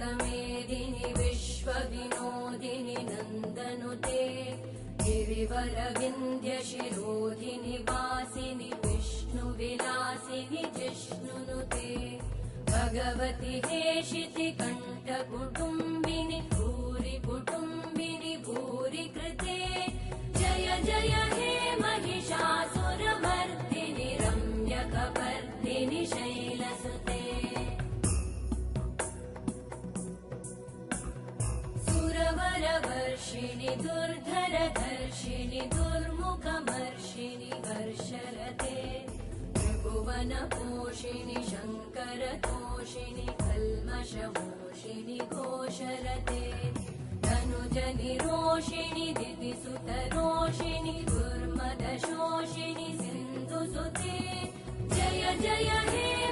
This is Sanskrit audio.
मेदिनि विश्वविनोदिनि नन्दनुते गिरिवरविन्द्यशिरोधिनि वासिनि विष्णुविलासिनि जिष्णुनुते भगवति हेशिति कण्ठकुटुम्बिनि भूरि कुटुम्बिनि भूरि कृते जय जय हे महिषासुरमर्दिनि रम्यकपर्दिनि शैलसुते सुरवरवर्षिणि दुर्धरधर्षिणि दुर्मुखमर्षिणि हर्षरते त्रिभुवनपोषिणि शङ्करतोषिणि कल्मषमोषिणि घोषरते धनुजनिरोषिणि दितिसुतरोषिणि दुर्मदशोषिणि सिन्धुसुते जय जय हे